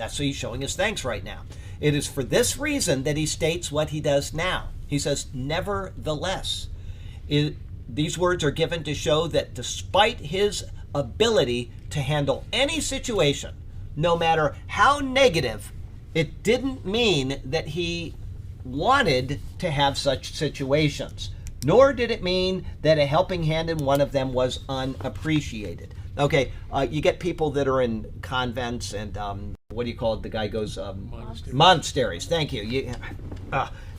That's so he's showing his thanks right now. It is for this reason that he states what he does now. He says, nevertheless. These words are given to show that despite his ability to handle any situation, no matter how negative, it didn't mean that he wanted to have such situations, nor did it mean that a helping hand in one of them was unappreciated. Okay, you get people that are in convents and what do you call it? The guy goes monasteries. Thank you.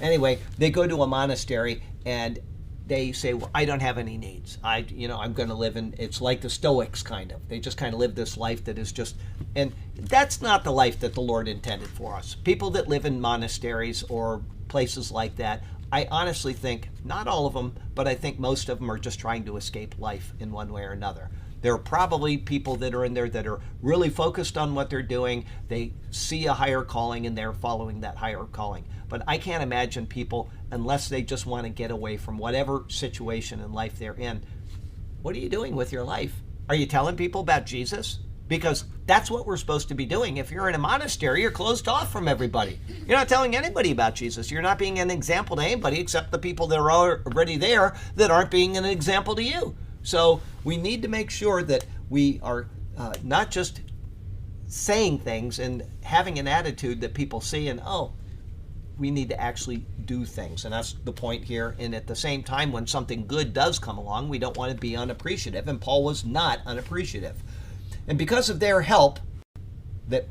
Anyway, they go to a monastery and they say, well, I don't have any needs. I'm going to live in, it's like the Stoics kind of. They just kind of live this life that is just, and that's not the life that the Lord intended for us. People that live in monasteries or places like that, I honestly think, not all of them, but I think most of them are just trying to escape life in one way or another. There are probably people that are in there that are really focused on what they're doing. They see a higher calling and they're following that higher calling. But I can't imagine people, unless they just want to get away from whatever situation in life they're in. What are you doing with your life? Are you telling people about Jesus? Because that's what we're supposed to be doing. If you're in a monastery, you're closed off from everybody. You're not telling anybody about Jesus. You're not being an example to anybody except the people that are already there that aren't being an example to you. So we need to make sure that we are not just saying things and having an attitude that people see and, oh, we need to actually do things. And that's the point here. And at the same time, when something good does come along, we don't want to be unappreciative. And Paul was not unappreciative. And because of their help,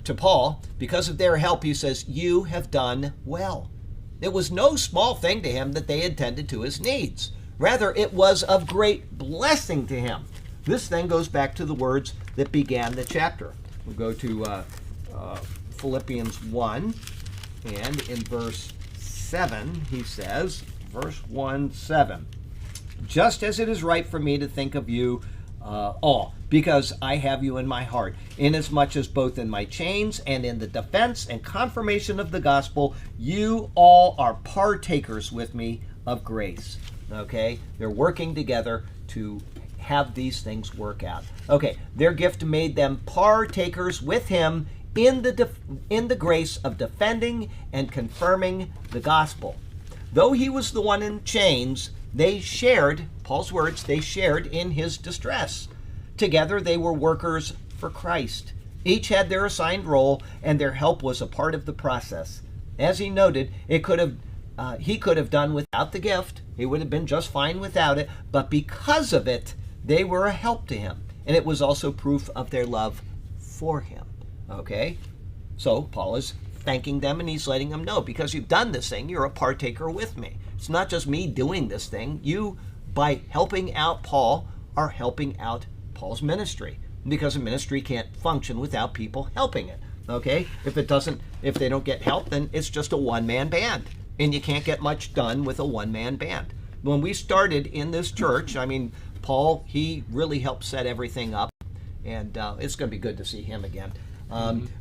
to Paul, because of their help, he says, you have done well. It was no small thing to him that they attended to his needs. Rather, it was of great blessing to him. This then goes back to the words that began the chapter. We'll go to Philippians 1, and in verse 7, he says, verse 1:7, just as it is right for me to think of you all, because I have you in my heart, inasmuch as both in my chains and in the defense and confirmation of the gospel, you all are partakers with me of grace. Okay, they're working together to have these things work out. Okay, their gift made them partakers with him in the grace of defending and confirming the gospel. Though he was the one in chains, they shared, Paul's words, they shared in his distress. Together they were workers for Christ. Each had their assigned role, and their help was a part of the process. As he noted, he could have done without the gift. He would have been just fine without it, but because of it, they were a help to him, and it was also proof of their love for him. Okay? So Paul is thanking them, and he's letting them know, because you've done this thing, you're a partaker with me. It's not just me doing this thing. You, by helping out Paul, are helping out Paul's ministry, because a ministry can't function without people helping it. Okay? If they don't get help, then it's just a one-man band. And you can't get much done with a one-man band. When we started in this church, I mean, Paul, he really helped set everything up. And it's going to be good to see him again.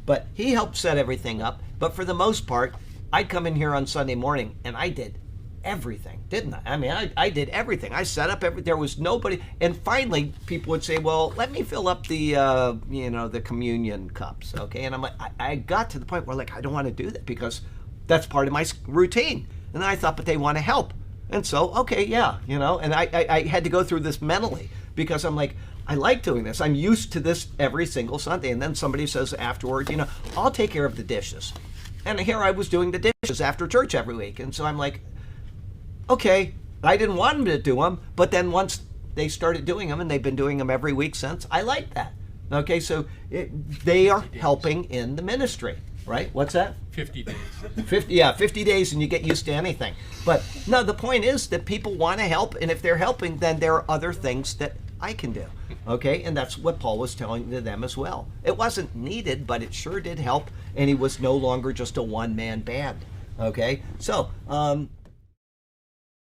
But he helped set everything up. But for the most part, I'd come in here on Sunday morning, and I did everything, didn't I? I mean, I did everything. I set up everything. There was nobody. And finally, people would say, well, let me fill up the, the communion cups. Okay. And I'm like, I got to the point where, like, I don't want to do that because that's part of my routine. And then I thought, but they want to help. And so, okay, yeah, and I had to go through this mentally because I'm like, I like doing this. I'm used to this every single Sunday. And then somebody says afterward, I'll take care of the dishes. And here I was doing the dishes after church every week. And so I'm like, okay, I didn't want them to do them. But then once they started doing them, and they've been doing them every week since, I like that. Okay, so they are helping in the ministry. Right? What's that? 50 days. 50 days and you get used to anything. But no, the point is that people want to help, and if they're helping, then there are other things that I can do. Okay? And that's what Paul was telling to them as well. It wasn't needed, but it sure did help, and he was no longer just a one-man band. Okay? So,